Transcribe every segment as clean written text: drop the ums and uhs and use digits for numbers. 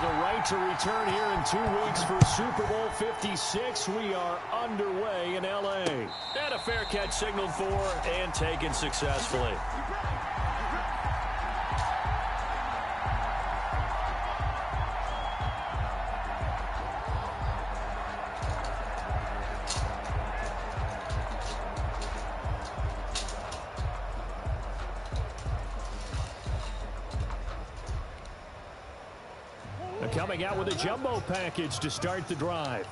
the right to return here in 2 weeks for Super Bowl 56. We are underway in L.A. And a fair catch signaled for and taken successfully. Coming out with a jumbo package to start the drive.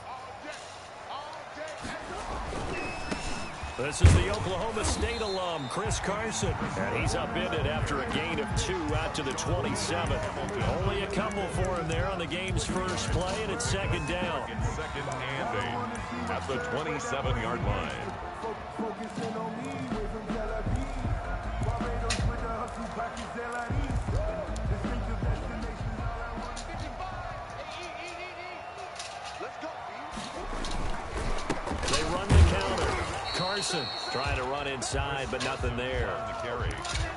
This is the Oklahoma State alum, Chris Carson. And he's upended after a gain of 2 out to the 27. Only a couple for him there on the game's first play, and it's second down. Second and 8 at the 27-yard line. They run the counter. Carson trying to run inside, but nothing there.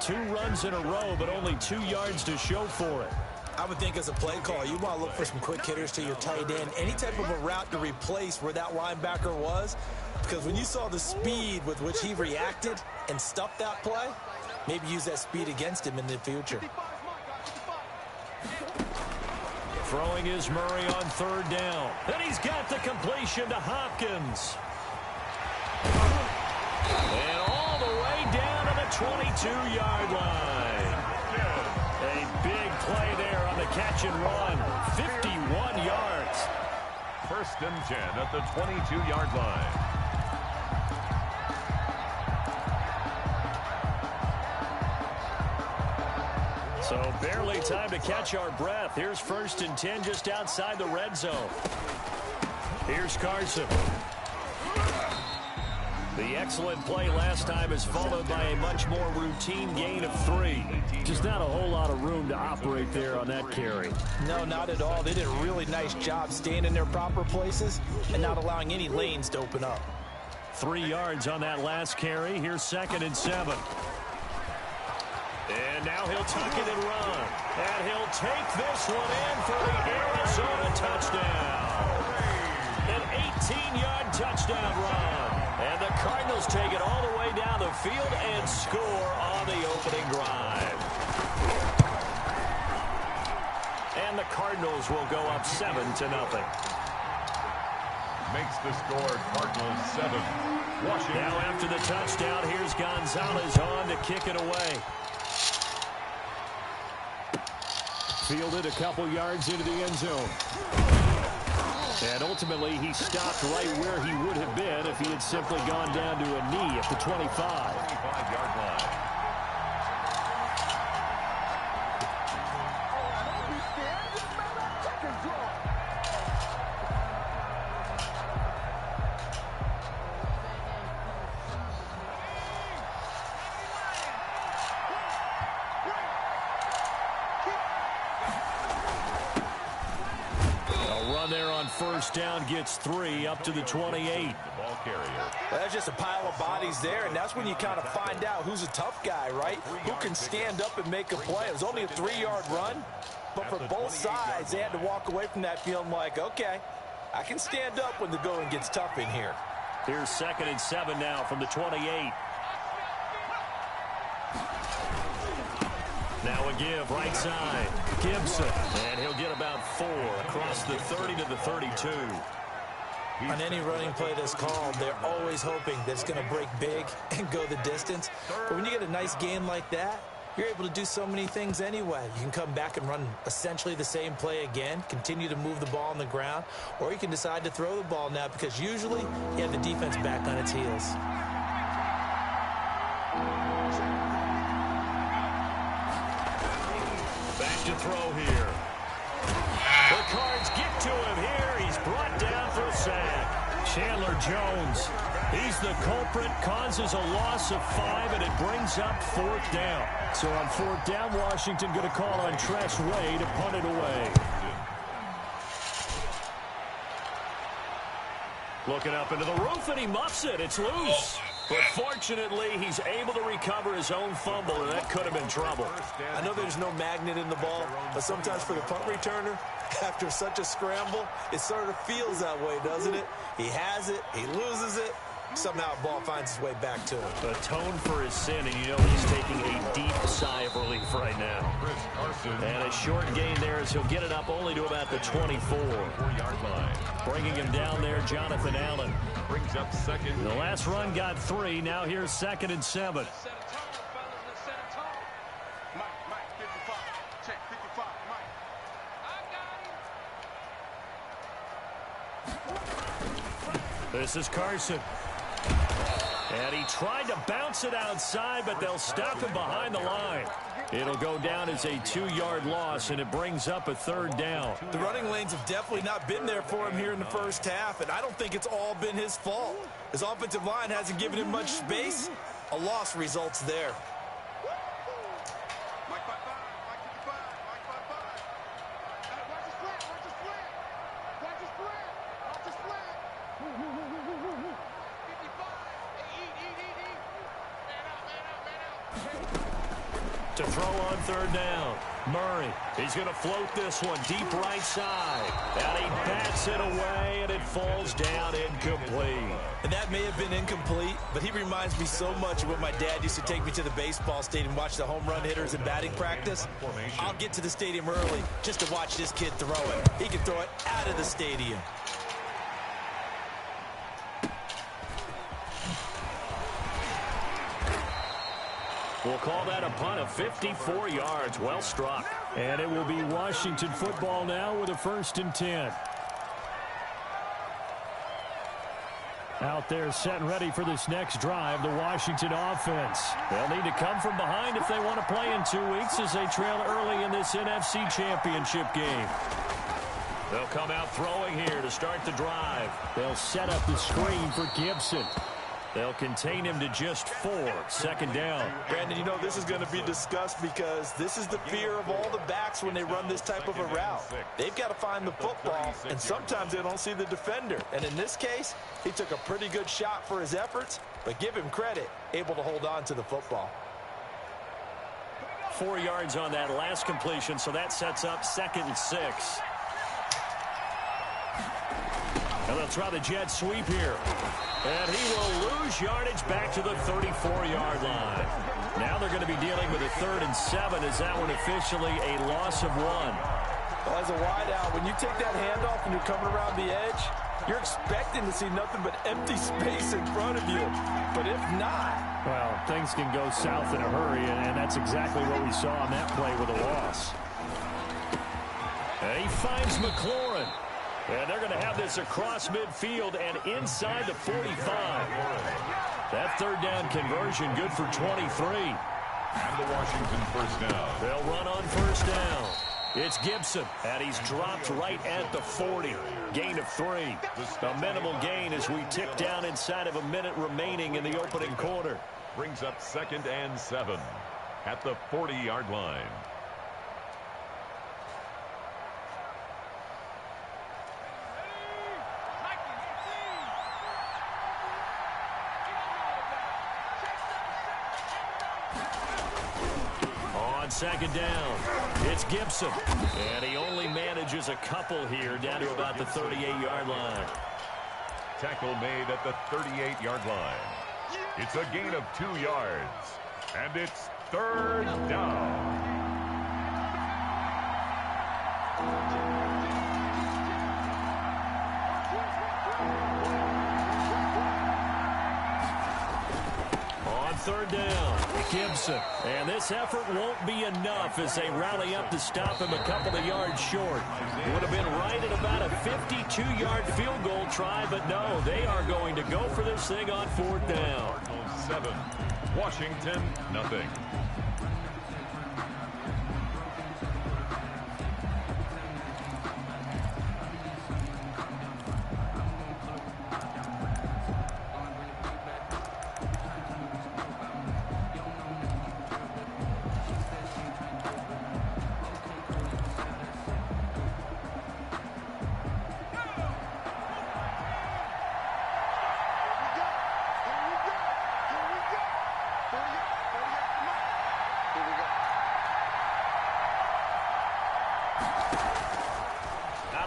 2 runs in a row, but only 2 yards to show for it. I would think as a play caller, you want to look for some quick hitters to your tight end. Any type of a route to replace where that linebacker was. Because when you saw the speed with which he reacted and stuffed that play, maybe use that speed against him in the future. Throwing is Murray on third down. And he's got the completion to Hopkins. And all the way down to the 22-yard line. A big play there on the catch and run. 51 yards. First and 10 at the 22-yard line. So barely time to catch our breath. Here's first and 10 just outside the red zone. Here's Carson. The excellent play last time is followed by a much more routine gain of 3. Just not a whole lot of room to operate there on that carry. No, not at all. They did a really nice job staying in their proper places and not allowing any lanes to open up. 3 yards on that last carry. Here's second and 7. And now he'll tuck it and run. And he'll take this one in for the Arizona touchdown. An 18-yard touchdown run. And the Cardinals take it all the way down the field and score on the opening drive. And the Cardinals will go up 7-0. Makes the score Cardinals 7. Washington. Now after the touchdown, here's Gonzalez on to kick it away. Fielded a couple yards into the end zone. And ultimately, he stopped right where he would have been if he had simply gone down to a knee at the 25. 25-yard line. First down gets 3 up to the 28. The ball carrier. Well, that's just a pile of bodies there, and that's when you kind of find out who's a tough guy, right? Who can stand up and make a play. It was only a 3-yard run, but for both sides, they had to walk away from that feeling like, okay, I can stand up when the going gets tough in here. Here's second and 7 now from the 28. Now a give right side. Gibson. And he'll get about 4 across the 30 to the 32. On any running play that's called, they're always hoping that it's going to break big and go the distance. But when you get a nice gain like that, you're able to do so many things anyway. You can come back and run essentially the same play again, continue to move the ball on the ground, or you can decide to throw the ball now because usually you have the defense back on its heels. Back to throw here. The Cards get to him here. He's brought down for a sack. Chandler Jones. He's the culprit, causes a loss of 5, and it brings up 4th down. So on 4th down, Washington going to call on Tress Way to punt it away. Looking up into the roof, and he muffs it. It's loose. But fortunately, he's able to recover his own fumble, and that could have been trouble. I know there's no magnet in the ball, but sometimes for the punt returner, after such a scramble, it sort of feels that way, doesn't it? He has it, he loses it, somehow the ball finds its way back to him. Atone for his sin, and you know he's taking a deep sigh of relief right now. And a short gain there as he'll get it up only to about the 24. Bringing him down there, Jonathan Allen. Brings up second. The last run got 3. Now here's 2nd and 7. This is Carson. And he tried to bounce it outside, but they'll stop him behind the line. It'll go down as a 2-yard loss, and it brings up a 3rd down. The running lanes have definitely not been there for him here in the first half, and I don't think it's all been his fault. His offensive line hasn't given him much space. A loss results there. To throw on 3rd down. Murray, he's going to float this one deep right side. And he bats it away, and it falls down incomplete. And that may have been incomplete, but he reminds me so much of when my dad used to take me to the baseball stadium and watch the home run hitters in batting practice. I'll get to the stadium early just to watch this kid throw it. He can throw it out of the stadium. We'll call that a punt of 54 yards. Well struck. And it will be Washington football now with a 1st and 10. Out there set and ready for this next drive, the Washington offense. They'll need to come from behind if they want to play in 2 weeks as they trail early in this NFC Championship game. They'll come out throwing here to start the drive. They'll set up the screen for Gibson. They'll contain him to just 4. 2nd down. Brandon, you know this is going to be discussed because this is the fear of all the backs when they run this type of a route. They've got to find the football, and sometimes they don't see the defender. And in this case, he took a pretty good shot for his efforts, but give him credit, able to hold on to the football. 4 yards on that last completion, so that sets up 2nd and 6. And they'll try the jet sweep here. And he will lose yardage back to the 34-yard line. Now they're going to be dealing with a 3rd and 7. Is that one officially a loss of 1? Well, as a wideout, when you take that handoff and you're coming around the edge, you're expecting to see nothing but empty space in front of you. But if not... Well, things can go south in a hurry, and that's exactly what we saw on that play with a loss. And he finds McLaurin. And they're going to have this across midfield and inside the 45. That 3rd down conversion good for 23. And the Washington 1st down. They'll run on 1st down. It's Gibson, and he's dropped right at the 40. Gain of 3. A minimal gain as we tick down inside of a minute remaining in the opening quarter. Brings up 2nd and 7 at the 40-yard line. On 2nd down, it's Gibson. And he only manages a couple here down to about the 38-yard line. Tackle made at the 38-yard line. It's a gain of 2 yards. And it's 3rd down. On 3rd down, Gibson. And this effort won't be enough as they rally up to stop him a couple of yards short. Would have been right at about a 52-yard field goal try, but no, they are going to go for this thing on 4th down. 7. Washington, nothing.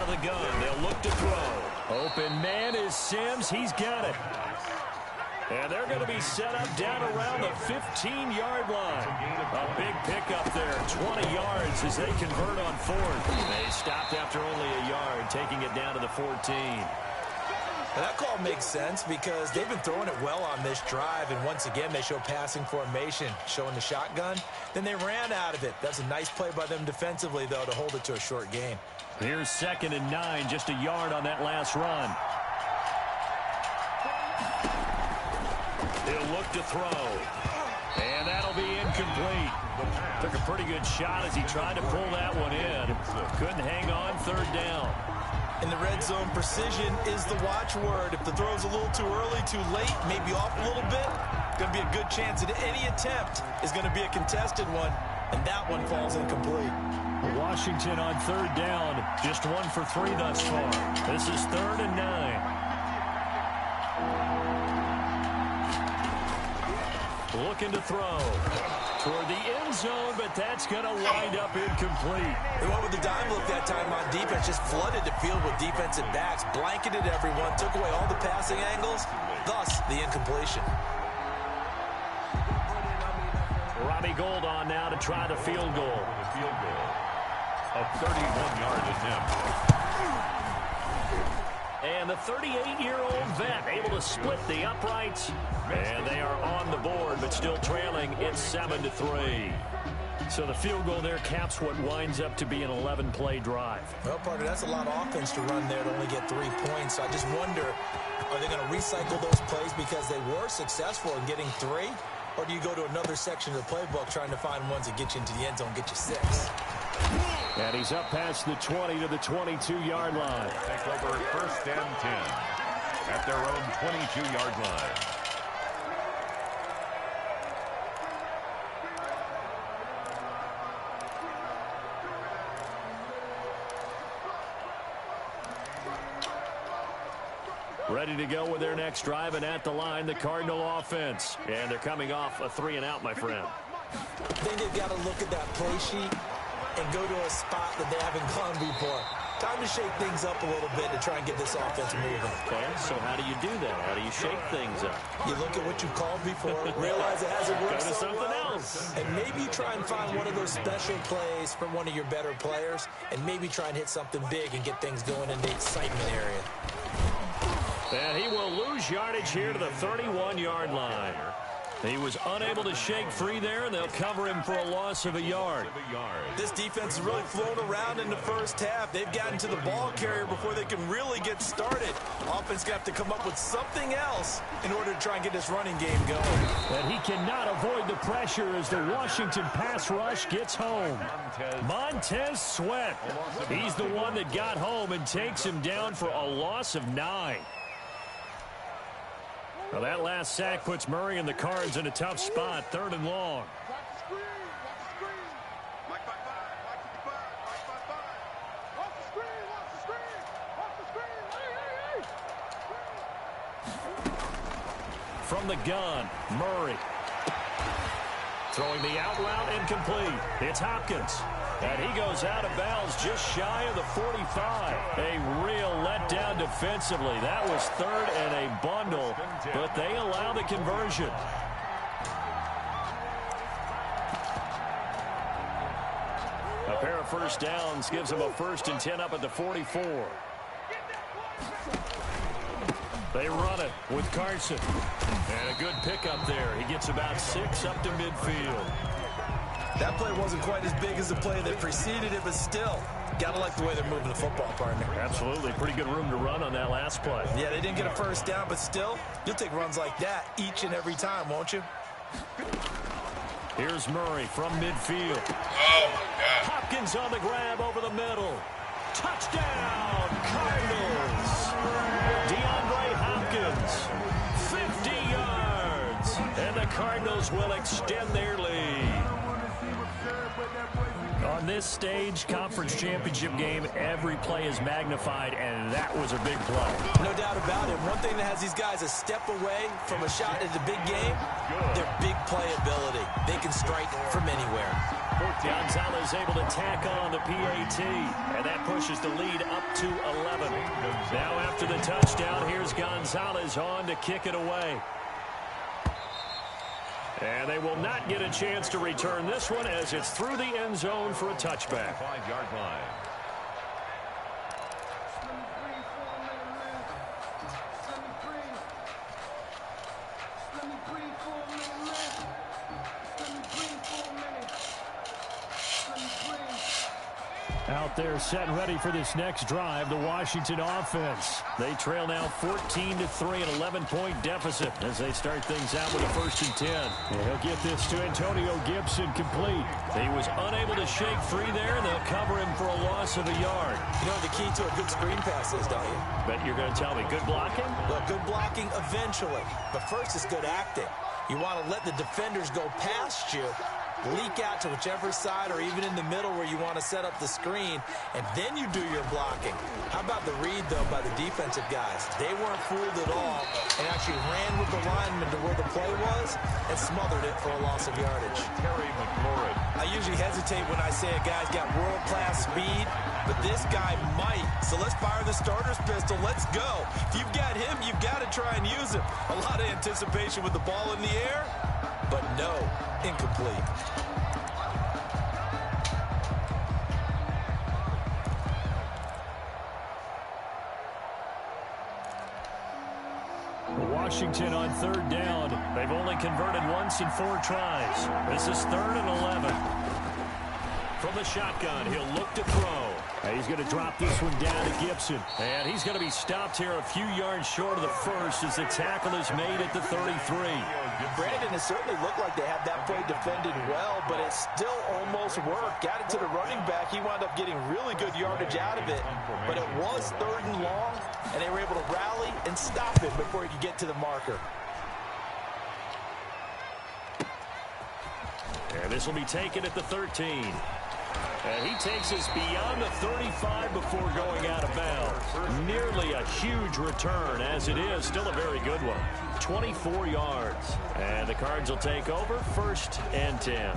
out of the gun. They'll look to throw. Open man is Sims. He's got it. And they're going to be set up down around the 15-yard line. A big pickup there, 20 yards as they convert on fourth. They stopped after only a yard, taking it down to the 14. Now that call makes sense because they've been throwing it well on this drive, and once again they show passing formation, showing the shotgun. Then they ran out of it. That's a nice play by them defensively, though, to hold it to a short gain. Here's 2nd and 9, just a yard on that last run. He'll look to throw. And that'll be incomplete. Took a pretty good shot as he tried to pull that one in. Couldn't hang on 3rd down. In the red zone, precision is the watchword. If the throw's a little too early, too late, maybe off a little bit, going to be a good chance that any attempt is going to be a contested one, and that one falls incomplete. Washington on 3rd down, just 1 for 3 thus far. This is 3rd and 9. Looking to throw toward the end zone, but that's going to wind up incomplete. They went with the dime look that time on defense, just flooded the field with defensive backs, blanketed everyone, took away all the passing angles, thus the incompletion. Robbie Gould on now to try the field goal. A 31-yard attempt. And the 38-year-old vet able to split the uprights. And they are on the board, but still trailing. It's 7-3. So the field goal there caps what winds up to be an 11-play drive. Well, partner, that's a lot of offense to run there to only get 3 points. So I just wonder, are they going to recycle those plays because they were successful in getting 3? Or do you go to another section of the playbook trying to find ones that get you into the end zone, get you 6? And he's up past the 20 to the 22-yard line. Take over 1st and 10 at their own 22-yard line. Ready to go with their next drive, and at the line, the Cardinal offense. And they're coming off a 3-and-out, my friend. I think they've got to look at that play sheet and go to a spot that they haven't gone before. Time to shake things up a little bit to try and get this offense moving. Okay, so how do you do that? How do you shake things up? You look at what you called before, realize it hasn't worked Go to so something well, else. and maybe you try and find one of those special plays from one of your better players, and maybe try and hit something big and get things going in the excitement area. And he will lose yardage here to the 31-yard line. He was unable to shake free there, and they'll cover him for a loss of a yard. This defense has really flown around in the first half. They've gotten to the ball carrier before they can really get started. Offense got to come up with something else in order to try and get this running game going. And he cannot avoid the pressure as the Washington pass rush gets home. Montez Sweat. He's the one that got home and takes him down for a loss of 9. Well, that last sack puts Murray and the Cards in a tough spot, 3rd and long. From the gun, Murray. Throwing the out route incomplete. It's Hopkins. And he goes out of bounds just shy of the 45. A real letdown defensively. That was 3rd and a bundle, but they allow the conversion. A pair of first downs gives them a 1st and 10 up at the 44. They run it with Carson. And a good pickup there. He gets about 6 up to midfield. That play wasn't quite as big as the play that preceded it, but still, got to like the way they're moving the football, partner. Absolutely. Pretty good room to run on that last play. Yeah, they didn't get a first down, but still, you'll take runs like that each and every time, won't you? Here's Murray from midfield. Oh, my God. Hopkins on the grab over the middle. Touchdown, Cardinals. DeAndre Hopkins, 50 yards. And the Cardinals will extend their lead. On On this stage, conference championship game, every play is magnified, and that was a big play. No doubt about it. One thing that has these guys a step away from a shot at the big game, their big play ability. They can strike from anywhere. Gonzalez able to tack on the PAT, and that pushes the lead up to 11. Now after the touchdown, here's Gonzalez on to kick it away. And they will not get a chance to return this one as it's through the end zone for a touchback. 5-yard line. Out there set and ready for this next drive, the Washington offense. They trail now 14-3, an 11-point deficit as they start things out with a 1st and 10. And he'll get this to Antonio Gibson complete. He was unable to shake free there, and they'll cover him for a loss of a yard. You know what the key to a good screen pass is, don't you? Bet you're going to tell me good blocking? Well, good blocking eventually. But first is good acting. You want to let the defenders go past you, leak out to whichever side or even in the middle where you want to set up the screen, and then you do your blocking. How about the read, though, by the defensive guys? They weren't fooled at all and actually ran with the lineman to where the play was and smothered it for a loss of yardage. Terry McLaurin. I usually hesitate when I say a guy's got world-class speed, but this guy might. So let's fire the starter's pistol. Let's go. If you've got him, you've got to try and use him. A lot of anticipation with the ball in the air, but no, incomplete. Washington on 3rd down. They've only converted once in 4 tries. This is 3rd and 11. From the shotgun, he'll look to throw. And he's going to drop this one down to Gibson. And he's going to be stopped here a few yards short of the first as the tackle is made at the 33. Brandon, it certainly looked like they had that play defended well, but it still almost worked. Got it to the running back. He wound up getting really good yardage out of it. But it was 3rd and long, and they were able to rally and stop him before he could get to the marker. And this will be taken at the 13. And he takes us beyond the 35 before going out of bounds. Nearly a huge return, as it is. Still a very good one. 24 yards. And the Cards will take over 1st and 10.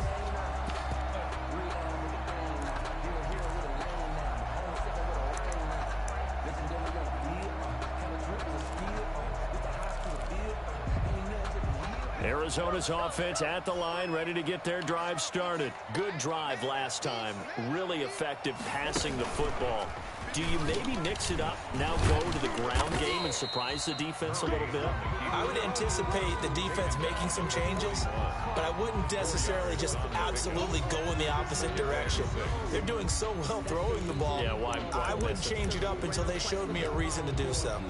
Arizona's offense at the line, ready to get their drive started. Good drive last time. Really effective passing the football. Do you maybe mix it up, now go to the ground game and surprise the defense a little bit? I would anticipate the defense making some changes, but I wouldn't necessarily just absolutely go in the opposite direction. They're doing so well throwing the ball. Yeah, why I wouldn't change it up until they showed me a reason to do so.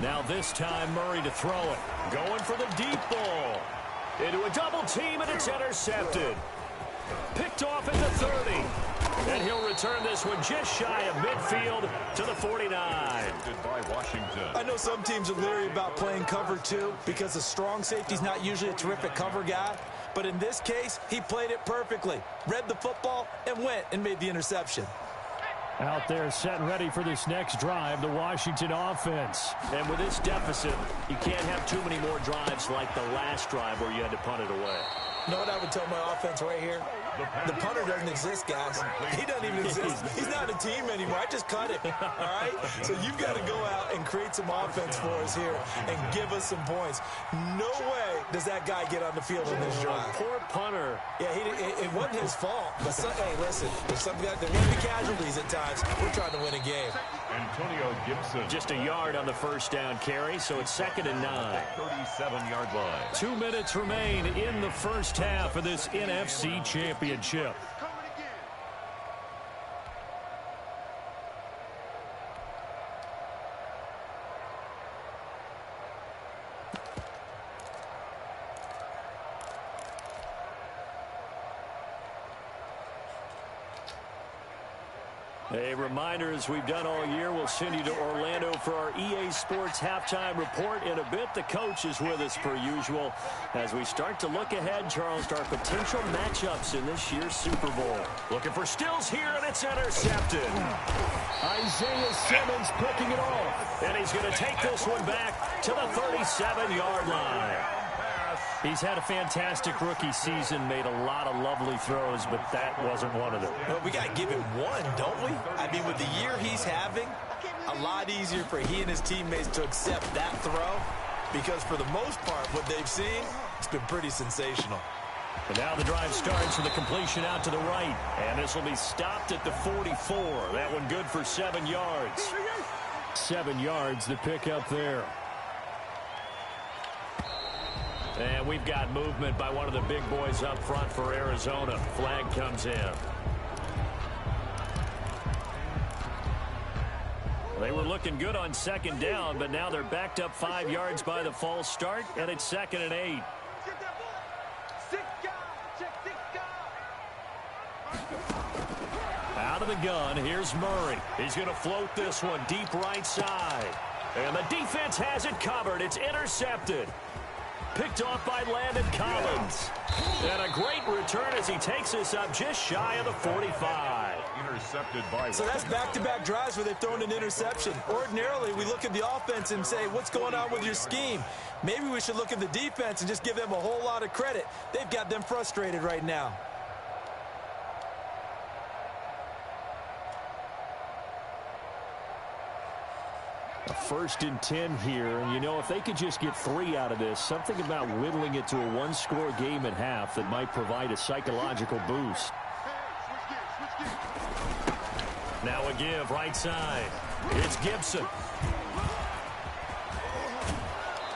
Now this time Murray to throw it. Going for the deep ball. Into a double team, and it's intercepted. Picked off at the 30. And he'll return this one just shy of midfield to the 49. By Washington. I know some teams are leery about playing cover 2 because a strong safety's not usually a terrific cover guy. But in this case, he played it perfectly. Read the football and went and made the interception. Out there set and ready for this next drive, the Washington offense. And with this deficit, you can't have too many more drives like the last drive where you had to punt it away. You know what I would tell my offense right here? The punter doesn't exist, guys. He doesn't even exist. He's not a team anymore. I just cut him, all right? So you've got to go out and create some offense for us here and give us some points. No way does that guy get on the field in this drive. Poor punter. Yeah, it wasn't his fault. But hey, listen, there's some guys that will be casualties at times. We're trying to win a game. Antonio Gibson. Just a yard on the 1st down carry, so it's 2nd and 9. 37-yard line. 2 minutes remain in the first half of this NFC Championship. A reminder, as we've done all year, we'll send you to Orlando for our EA Sports halftime report in a bit. The coach is with us per usual as we start to look ahead, Charles, to our potential matchups in this year's Super Bowl. Looking for Stills here, and it's intercepted. Isaiah Simmons picking it off. And he's going to take this one back to the 37-yard line. He's had a fantastic rookie season, made a lot of lovely throws, but that wasn't one of them. Well, we got to give him one, don't we? I mean, with the year he's having, a lot easier for he and his teammates to accept that throw because for the most part, what they've seen, it's been pretty sensational. And now the drive starts with a completion out to the right. And this will be stopped at the 44. That one good for 7 yards. 7 yards, the pick up there. And we've got movement by one of the big boys up front for Arizona. Flag comes in. They were looking good on second down, but now they're backed up 5 yards by the false start, and it's 2nd and 8. Out of the gun, here's Murray. He's going to float this one deep right side. And the defense has it covered. It's intercepted. Picked off by Landon Collins. And a great return as he takes this up just shy of the 45. Intercepted by So that's back-to-back drives where they've thrown an interception. Ordinarily, we look at the offense and say, what's going on with your scheme? Maybe we should look at the defense and just give them a whole lot of credit. They've got them frustrated right now. A 1st and 10 here, and you know, if they could just get 3 out of this, something about whittling it to a one-score game at half that might provide a psychological boost. Now a give right side. It's Gibson.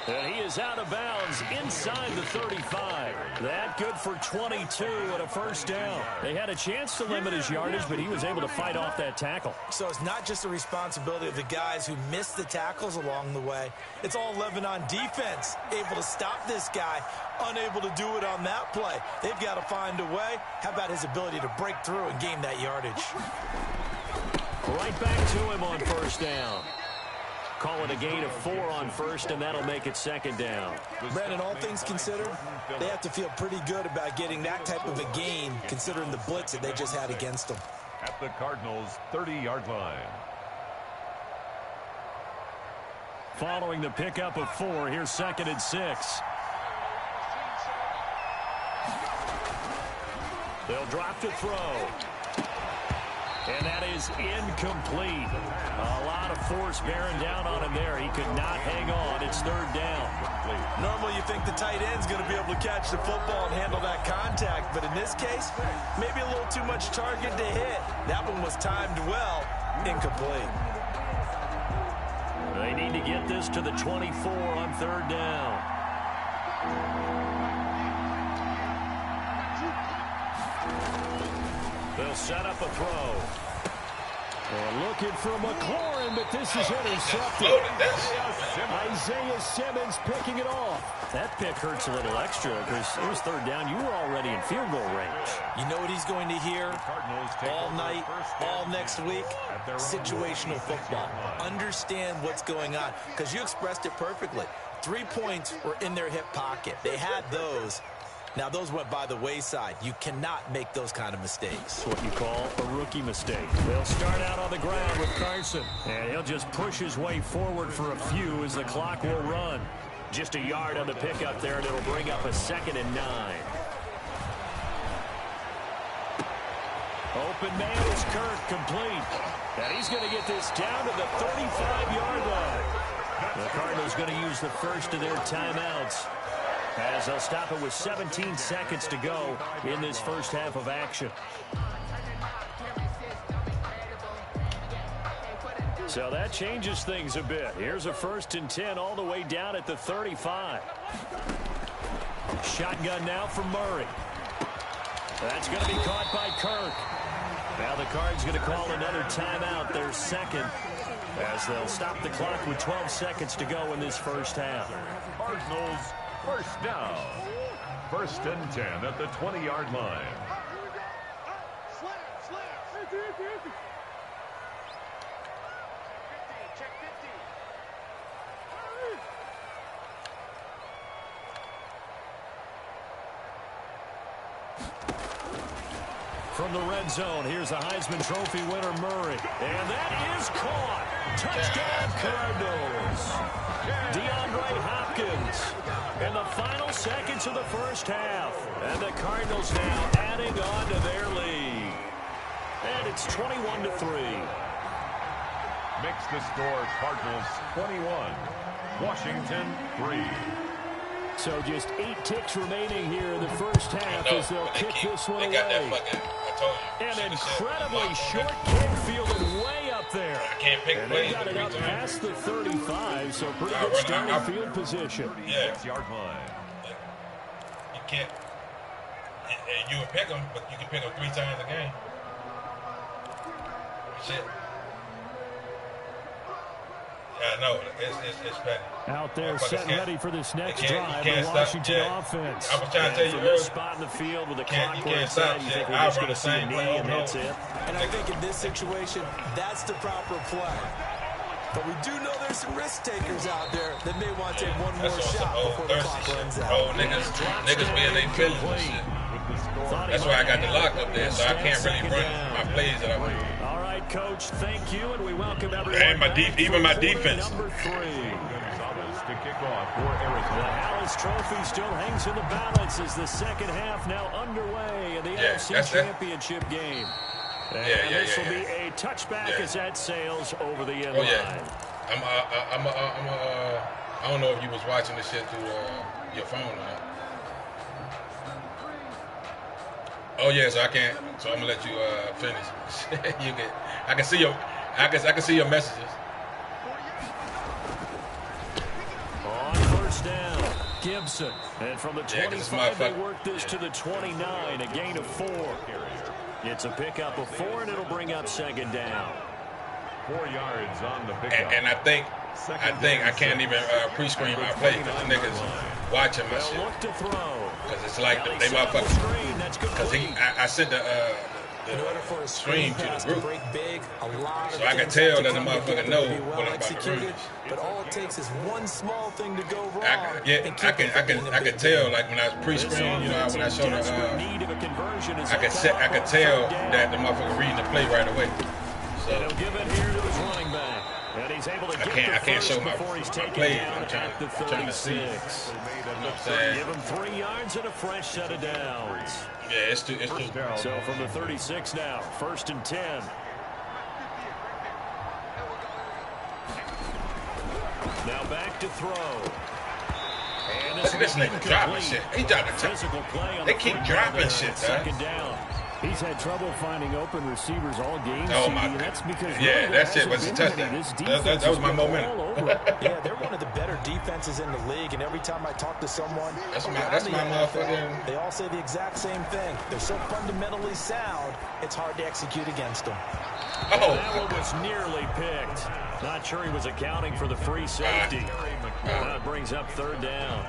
And he is out of bounds inside the 35. That good for 22 and a 1st down. They had a chance to limit his yardage, but he was able to fight off that tackle. So it's not just the responsibility of the guys who missed the tackles along the way. It's all 11 on defense, able to stop this guy, unable to do it on that play. They've got to find a way. How about his ability to break through and gain that yardage? Right back to him on 1st down. Call it a gain of 4 on 1st, and that'll make it 2nd down. Brandon, all things considered, they have to feel pretty good about getting that type of a gain, considering the blitz that they just had against them. at the Cardinals' 30-yard line. Following the pickup of 4, here's 2nd and 6. They'll drop to throw. And that is incomplete. A lot of force bearing down on him there. He could not hang on. It's 3rd down. Normally you think the tight end's going to be able to catch the football and handle that contact. But in this case, maybe a little too much target to hit. That one was timed well. Incomplete. They need to get this to the 24 on 3rd down. They'll set up a throw. They're looking for McLaurin, but this is intercepted. Isaiah Simmons picking it off. That pick hurts a little extra because it was 3rd down. You were already in field goal range. You know what he's going to hear all night, all next week? Situational football. Understand what's going on because you expressed it perfectly. 3 points were in their hip pocket. They had those. Now, those went by the wayside. You cannot make those kind of mistakes. It's what you call a rookie mistake. They'll start out on the ground with Carson. And he'll just push his way forward for a few as the clock will run. Just a yard on the pickup there, and it'll bring up a 2nd and 9. Open man is Kirk, complete. And he's going to get this down to the 35-yard line. The Cardinals going to use the first of their timeouts, as they'll stop it with 17 seconds to go in this first half of action. So that changes things a bit. Here's a 1st and 10 all the way down at the 35. Shotgun now from Murray. That's going to be caught by Kirk. Now the Cards going to call another timeout, their 2nd, as they'll stop the clock with 12 seconds to go in this first half. Cardinals 1st down. 1st and 10 at the 20-yard line. From the red zone, here's the Heisman Trophy winner, Murray. And that is caught. Touchdown, Cardinals. DeAndre Hopkins in the final seconds of the first half. And the Cardinals now adding on to their lead. And it's 21-3. Makes the score Cardinals 21, Washington 3. So just 8 ticks remaining here in the first half as they'll kick this one away. An incredibly short kick fielded way up there. And they got it up past the 35, so pretty good starting field position. Yeah. 6-yard line. You can't. You would pick them, but you can pick them 3 times a game. Shit. I know. It's petty. Out there, set ready for this next drive, the the Washington offense. I was trying to tell you from earlier. this spot in the field with the clock You where can't it's stop at, you shit. think we're I'll just run going the to see a same knee play and that's it? And I think in this situation, that's the proper play. But we do know there's some risk takers out there that may want to take one more shot before the clock runs out. Old niggas being their feelings and shit. That's why I got the lock up there, so I can't really run my plays that I want. All right, Coach, thank you, and we welcome everyone. And even my defense. Number 3. To kick off for The Arizona. Hallis Trophy still hangs in the balance as the second half now underway in the NFC Championship game. And this will be a touchback as that sails over the end line. I don't know if you was watching this shit through your phone or not. Oh yeah, so I can't. So I'm gonna let you finish. I can see your messages. On first down, Gibson. And from the 25, they work this to the 29, a gain of 4. It's a pickup of 4, and it'll bring up second down. 4 yards on the pickup. And I think I can't even pre-screen my play because the niggas watching my shit. Look to throw. Because it's like they motherfuckers. Because I sent the stream to the group, so I can tell that the motherfucker know what I'm about to run. But all it takes is one small thing to go wrong. I can tell, like when I was pre-screen, you know, when I showed I could tell that the motherfucker reading the play right away. So he'll give it here to his running back. And he's able to get I can't show my play. I'm trying to see. You know what I'm saying? Give him 3 yards and a fresh set of downs. Yeah, it's too. So from the 36 now, 1st and 10. Now back to throw. And Look at this nigga dropping shit. He dropping physical play on They keep dropping shit, second down. He's had trouble finding open receivers all game. Oh my! That's because that shit was a touchdown. That was my momentum. Yeah, they're one of the better defenses in the league, and every time I talk to someone, that's my motherfucker. They all say the exact same thing. They're so fundamentally sound, it's hard to execute against them. Oh, that one was nearly picked. Not sure he was accounting for the free safety. That brings up 3rd down.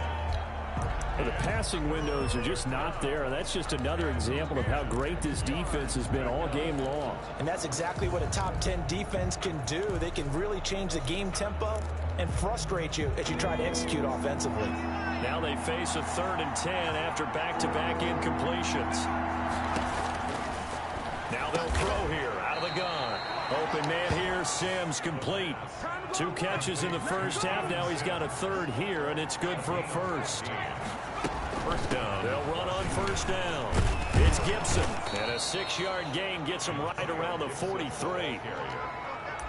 Well, the passing windows are just not there, and that's just another example of how great this defense has been all game long. And that's exactly what a top 10 defense can do. They can really change the game tempo and frustrate you as you try to execute offensively. Now they face a 3rd and 10 after back-to-back incompletions. Now they'll throw here out of the gun. Open man here, Sims complete. 2 catches in the first half. Now he's got a 3rd here, and it's good for a 1st. First down. They'll run on 1st down. It's Gibson. And a 6-yard gain gets him right around the 43.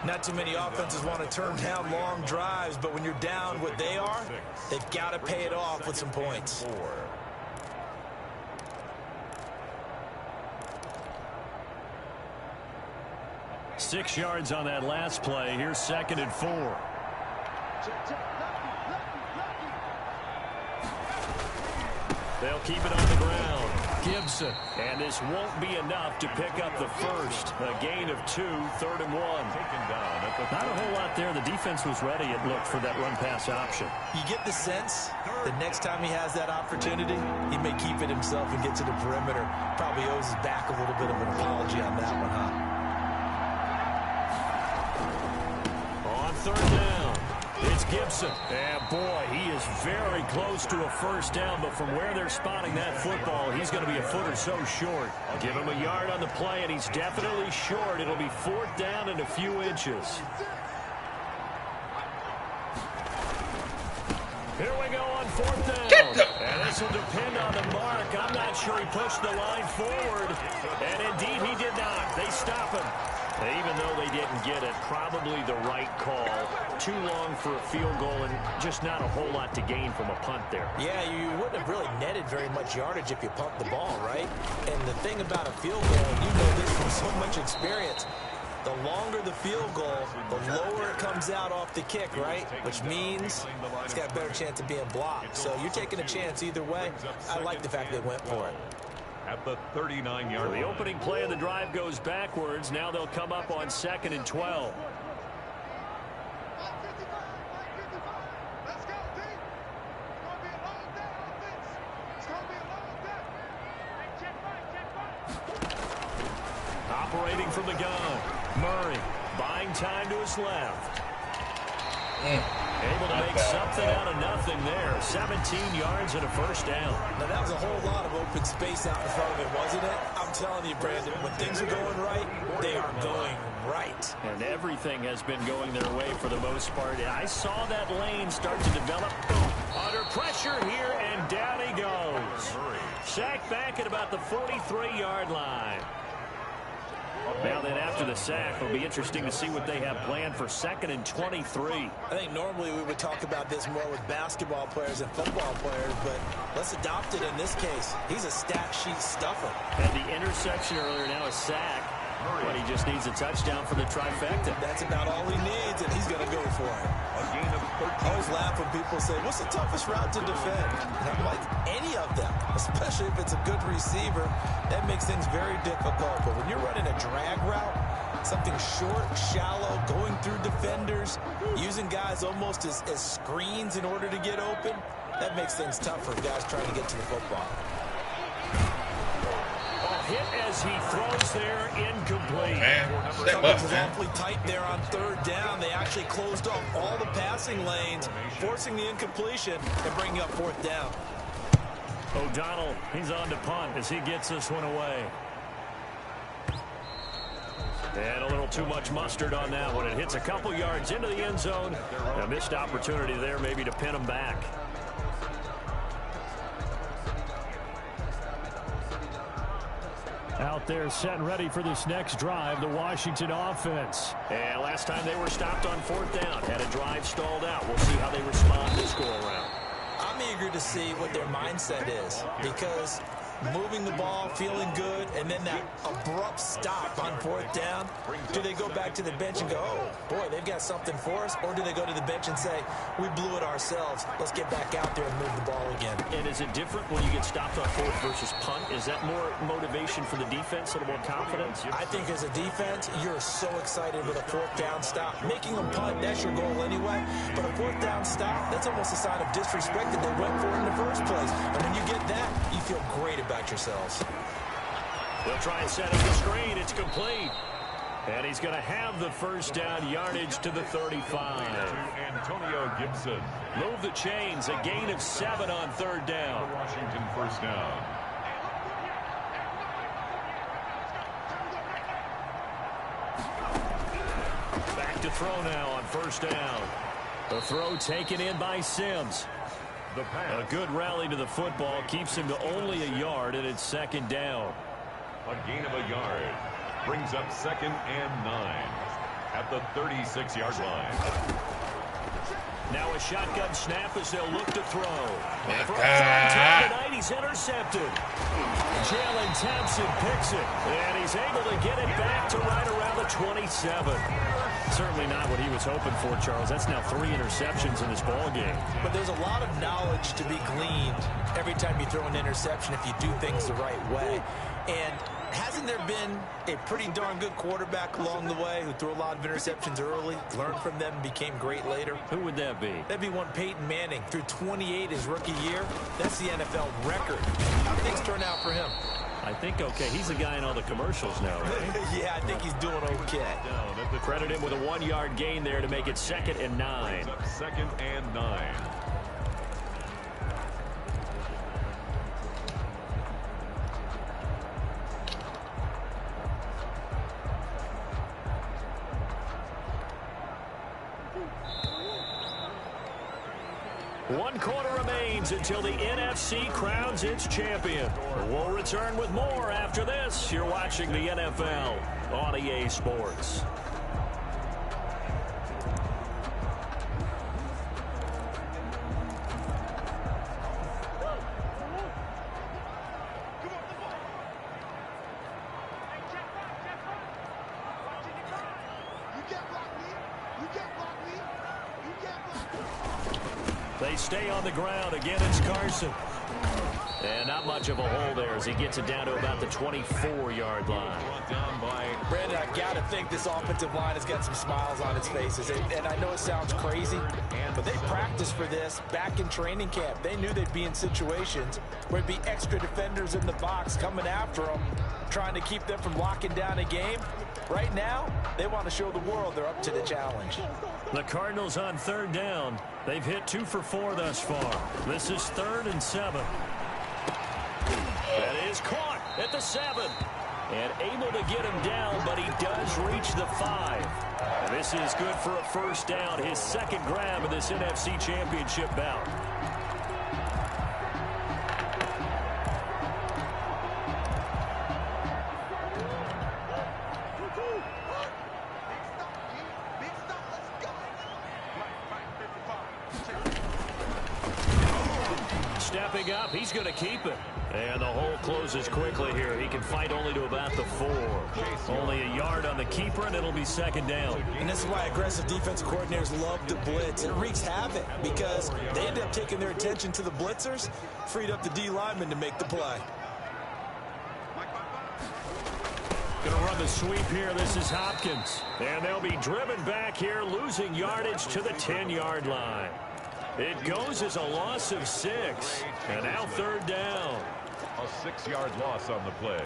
Not too many offenses want to turn down long drives, but when you're down what they are, they've got to pay it off with some points. 6 yards on that last play. Here's 2nd and 4. They'll keep it on the ground. Gibson. And this won't be enough to pick up the 1st. A gain of 2, 3rd and 1. Not a whole lot there. The defense was ready, it looked, for that run-pass option. You get the sense that next time he has that opportunity, he may keep it himself and get to the perimeter. Probably owes his back a little bit of an apology on that one, huh? On 3rd down. It's Gibson. And, boy, he is very close to a first down, but from where they're spotting that football, he's going to be a foot or so short. I'll give him a yard on the play, and he's definitely short. It'll be 4th down and a few inches. Here we go on 4th down. And this will depend on the mark. I'm not sure he pushed the line forward. And, indeed, he did not. They stop him. Even though they didn't get it, probably the right call. Too long for a field goal and just not a whole lot to gain from a punt there. Yeah, you wouldn't have really netted very much yardage if you pumped the ball, right? And the thing about a field goal, and you know this from so much experience, the longer the field goal, the lower it comes out off the kick, right? Which means it's got a better chance of being blocked. So you're taking a chance either way. I like the fact they went for it. At the 39-yard line. The opening play of the drive goes backwards. Now they'll come up on 2nd and 12. Operating from the gun. Murray buying time to his left. Able to make something out of nothing there. 17 yards and a first down. Now, that was a whole lot of open space out in front of it, wasn't it? I'm telling you, Brandon, when things are going right, they are going right. And everything has been going their way for the most part. I saw that lane start to develop. Under pressure here, and down he goes. Sacked back at about the 43-yard line. Now then, after the sack, it'll be interesting to see what they have planned for 2nd and 23. I think normally we would talk about this more with basketball players and football players, but let's adopt it in this case. He's a stat sheet stuffer. Had the interception earlier, now a sack. But he just needs a touchdown for the trifecta. That's about all he needs, and he's going to go for it. I always laugh when people say, what's the toughest route to defend? And I'm like, any of them, especially if it's a good receiver. That makes things very difficult. But when you're running a drag route, something short, shallow, going through defenders, using guys almost as screens in order to get open, that makes things tough for guys trying to get to the football. Hit as he throws there, incomplete. Coverage was awfully tight there on 3rd down. They actually closed off all the passing lanes, forcing the incompletion and bringing up 4th down. O'Donnell, he's on to punt as he gets this one away. And a little too much mustard on that one. It hits a couple yards into the end zone. A missed opportunity there maybe to pin him back. Out there set and ready for this next drive, the Washington offense. And last time they were stopped on 4th down, had a drive stalled out. We'll see how they respond this go-around. I'm eager to see what their mindset is, because moving the ball, feeling good, and then that abrupt stop on 4th down, do they go back to the bench and go, oh, boy, they've got something for us? Or do they go to the bench and say, we blew it ourselves, let's get back out there and move the ball again? And is it different when you get stopped on 4th versus punt? Is that more motivation for the defense, a little more confidence? I think as a defense, you're so excited with a 4th down stop. Making a punt, that's your goal anyway. But a 4th down stop, that's almost a sign of disrespect that they went for in the first place. And when you get that, you feel great about yourselves. They'll try and set up the screen. It's complete. And he's going to have the first down, yardage to the 35. Antonio Gibson. Move the chains. A gain of 7 on 3rd down. Washington first down. Back to throw now on 1st down. The throw taken in by Sims. The pass. A good rally to the football keeps him to only a yard, and it's 2nd down. A gain of a yard. Brings up 2nd and 9 at the 36-yard line. Now a shotgun snap as they'll look to throw. For a third time tonight, he's intercepted. Jalen Thompson picks it, and he's able to get it back to right around the 27. Certainly not what he was hoping for, Charles. That's now 3 interceptions in this ball game. But there's a lot of knowledge to be gleaned every time you throw an interception if you do things the right way. And hasn't there been a pretty darn good quarterback along the way who threw a lot of interceptions early, learned from them, and became great later? Who would that be? That'd be one Peyton Manning. Threw 28 his rookie year. That's the NFL record. How do things turn out for him? I think okay. He's the guy in all the commercials now, right? Yeah, I think he's doing okay. Credit him with a 1-yard gain there to make it 2nd and 9. 2nd and 9. One quarter remains until the NFC crowns its champion. We'll return with more after this. You're watching the NFL on EA Sports. They stay on the ground. Again, it's Carson. And not much of a hole there as he gets it down to about the 24-yard line. Brandon, I got to think this offensive line has got some smiles on its faces. And I know it sounds crazy, but they practiced for this back in training camp. They knew they'd be in situations where there'd be extra defenders in the box coming after them, trying to keep them from locking down a game. Right now, they want to show the world they're up to the challenge. The Cardinals on 3rd down. They've hit 2 for 4 thus far. This is 3rd and 7. That is caught at the 7. And able to get him down, but he does reach the 5. And this is good for a 1st down, his 2nd grab of this NFC Championship bout. Stepping up, he's going to keep it. And the hole closes quickly here. He can fight only to about the 4. Only a yard on the keeper, and it'll be 2nd down. And this is why aggressive defensive coordinators love to blitz. It wreaks havoc because they end up taking their attention to the blitzers, freed up the D lineman to make the play. Going to run the sweep here. This is Hopkins. And they'll be driven back here, losing yardage to the 10-yard line. It goes as a loss of 6. And now 3rd down. A 6-yard loss on the play.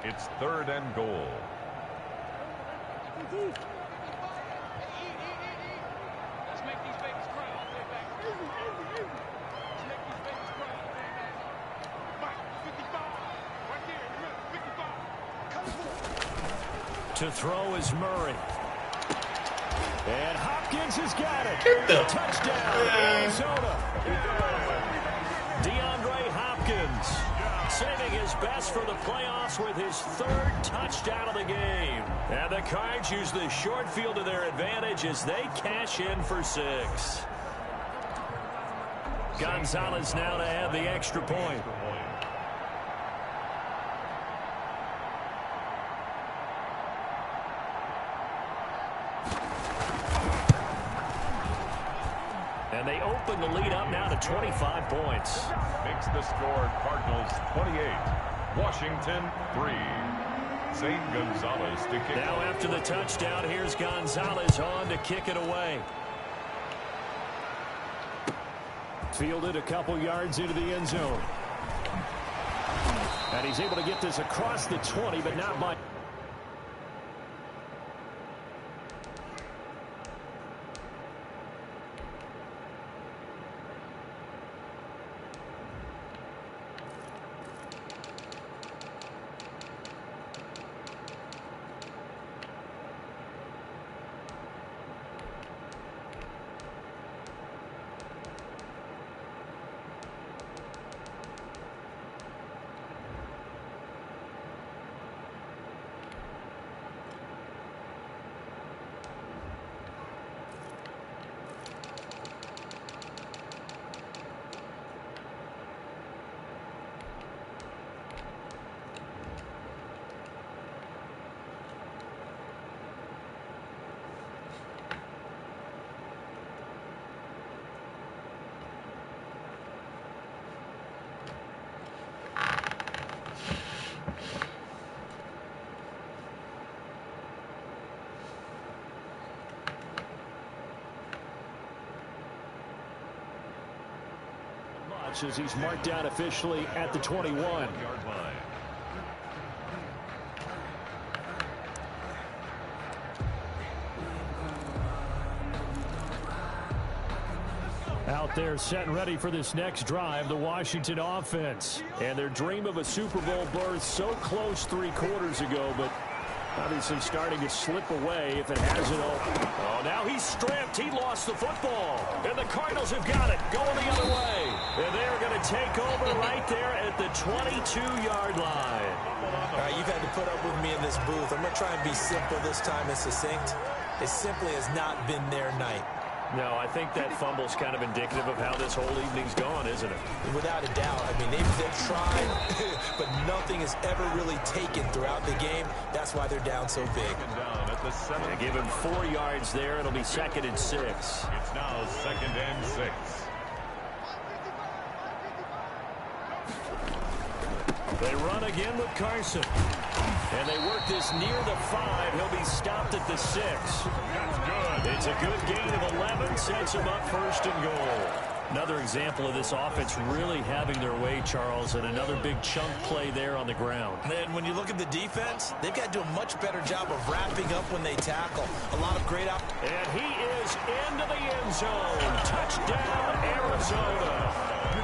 It's 3rd and goal. Let's make these babies cry. To throw is Murray. And Hopkins has got it. Touchdown, Arizona. DeAndre Hopkins saving his best for the playoffs with his 3rd touchdown of the game. And the Cards use the short field to their advantage as they cash in for 6. Gonzalez now to add the extra point. And they open the lead up now to 25 points. Makes the score Cardinals 28, Washington 3. St. Gonzalez to kick. Now after the touchdown, here's Gonzalez on to kick it away. Fielded a couple yards into the end zone. And he's able to get this across the 20, but not much. As he's marked down officially at the 21. Out there set and ready for this next drive, the Washington offense. And their dream of a Super Bowl berth so close 3 quarters ago, but obviously starting to slip away if it hasn't all. Oh, now he's stripped. He lost the football. And the Cardinals have got it going the other way. And they're going to take over right there at the 22-yard line. All right, you've had to put up with me in this booth. I'm going to try and be simple this time and succinct. It simply has not been their night. No, I think that fumble's kind of indicative of how this whole evening's gone, isn't it? Without a doubt. I mean, they've tried, but nothing is ever really taken throughout the game. That's why they're down so big. They give him 4 yards there. It'll be 2nd and 6. It's now 2nd and 6. They run again with Carson. And they work this near the 5. He'll be stopped at the 6. That's good. It's a good gain of 11. Sets him up 1st and goal. Another example of this offense really having their way, Charles, and another big chunk play there on the ground. And when you look at the defense, they've got to do a much better job of wrapping up when they tackle. A lot of great out. And he is into the end zone. Touchdown, Arizona.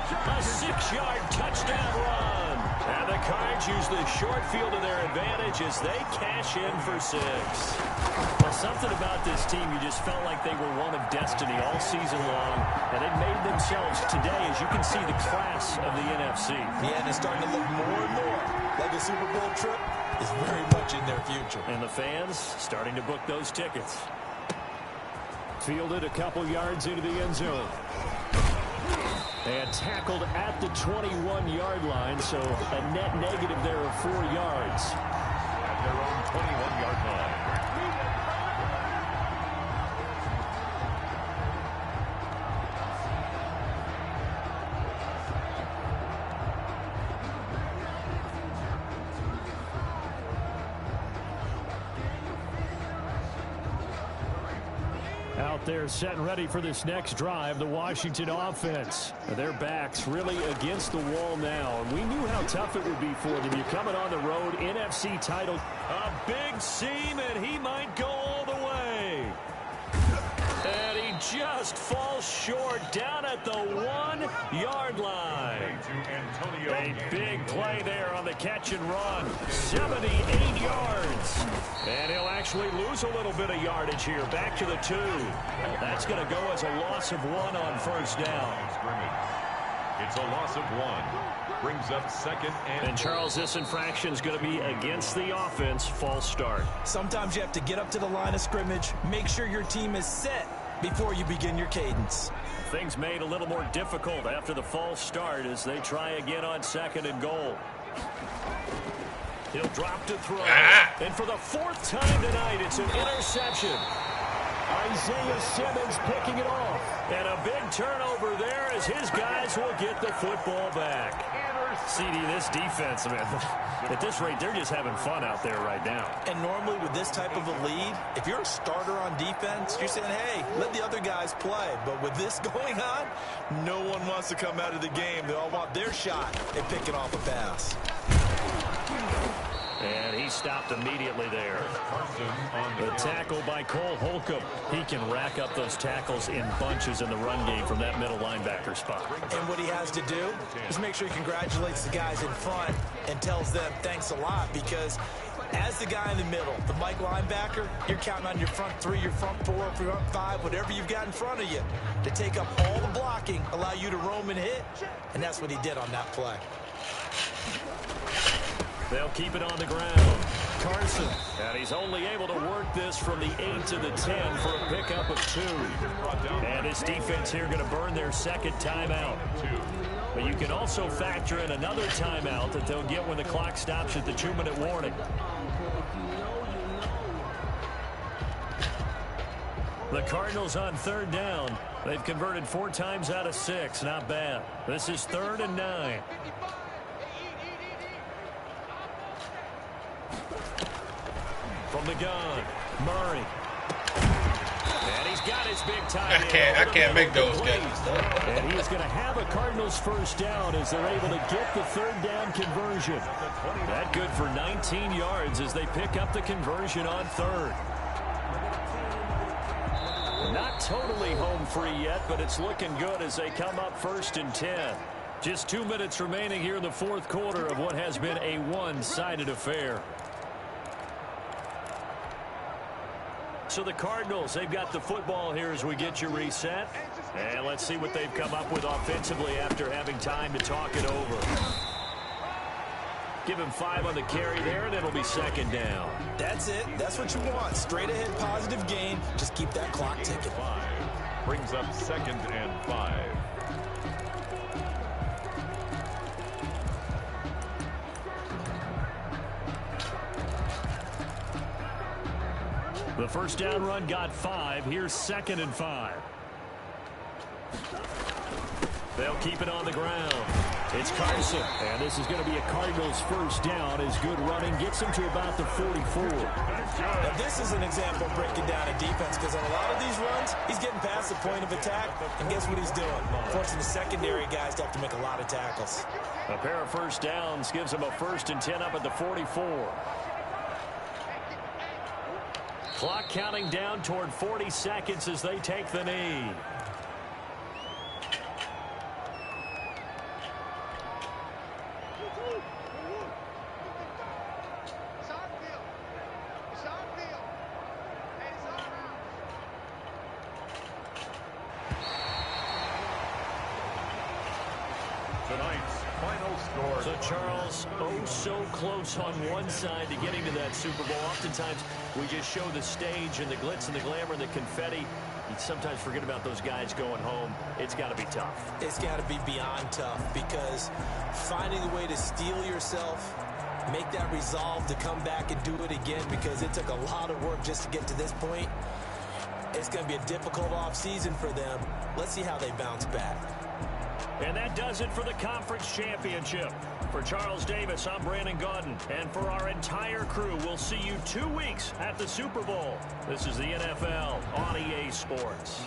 A 6-yard touchdown run. And the Cards use the short field to their advantage as they cash in for 6. Well, something about this team, you just felt like they were one of destiny all season long, and they made themselves today, as you can see, the class of the NFC. Yeah, and it's starting to look more and more like a Super Bowl trip is very much in their future. And the fans starting to book those tickets. Fielded a couple yards into the end zone. And tackled at the 21-yard line, so a net negative there of 4 yards. At their own 21-yard line. Out there set and ready for this next drive, the Washington offense. Their backs really against the wall now, and we knew how tough it would be for them. You're coming on the road, NFC title. A big seam, and he might go all the way. And he just falls short down at the 1-yard line. A big play there on the catch and run. 78 yards. And he'll actually lose a little bit of yardage here. Back to the 2. That's going to go as a loss of 1 on 1st down. It's a loss of 1. Brings up 2nd and Charles, this infraction is going to be against the offense. False start. Sometimes you have to get up to the line of scrimmage, make sure your team is set before you begin your cadence. Things made a little more difficult after the false start as they try again on 2nd and goal. He'll drop to throw. And for the 4th time tonight, it's an interception. Isaiah Simmons picking it off. And a big turnover there as his guys will get the football back. CD, this defense, man, at this rate, they're just having fun out there right now. And normally with this type of a lead, if you're a starter on defense, you're saying, hey, let the other guys play. But with this going on, no one wants to come out of the game. They all want their shot at picking off a pass. And he stopped immediately there. The tackle by Cole Holcomb. He can rack up those tackles in bunches in the run game from that middle linebacker spot. And what he has to do is make sure he congratulates the guys in front and tells them thanks a lot, because as the guy in the middle, the Mike linebacker, you're counting on your front 3, your front 4, your front 5, whatever you've got in front of you to take up all the blocking, allow you to roam and hit. And that's what he did on that play. They'll keep it on the ground. Carson, and he's only able to work this from the 8 to the 10 for a pickup of 2. And his defense here going to burn their 2nd timeout. But you can also factor in another timeout that they'll get when the clock stops at the 2-minute warning. The Cardinals on 3rd down. They've converted 4 times out of 6. Not bad. This is 3rd and 9. From the gun, Murray. And he's got his big time. I can't make those guys. And he is going to have a Cardinals 1st down as they're able to get the 3rd down conversion. That good for 19 yards as they pick up the conversion on 3rd. Not totally home free yet, but it's looking good as they come up 1st and 10. Just 2 minutes remaining here in the fourth quarter of what has been a one-sided affair. So the Cardinals, they've got the football here as we get you reset. And let's see what they've come up with offensively after having time to talk it over. Give him 5 on the carry there, and it'll be 2nd down. That's it. That's what you want. Straight ahead positive gain. Just keep that clock ticking. 5 brings up 2nd and 5. The first down run got 5. Here's 2nd and 5. They'll keep it on the ground. It's Carson, and this is going to be a Cardinals first down as good running gets him to about the 44. Now, this is an example of breaking down a defense because on a lot of these runs, he's getting past the point of attack, and guess what he's doing? Forcing the secondary guys to have to make a lot of tackles. A pair of first downs gives him a 1st and 10 up at the 44. Clock counting down toward 40 seconds as they take the knee. Tonight's final score. So, Charles, oh so close on one side to getting to that Super Bowl. Oftentimes, we just show the stage and the glitz and the glamour and the confetti. You sometimes forget about those guys going home. It's got to be tough. It's got to be beyond tough because finding a way to steel yourself, make that resolve to come back and do it again because it took a lot of work just to get to this point. It's going to be a difficult offseason for them. Let's see how they bounce back. And that does it for the conference championship. For Charles Davis, I'm Brandon Gaudin. And for our entire crew, we'll see you 2 weeks at the Super Bowl. This is the NFL on EA Sports.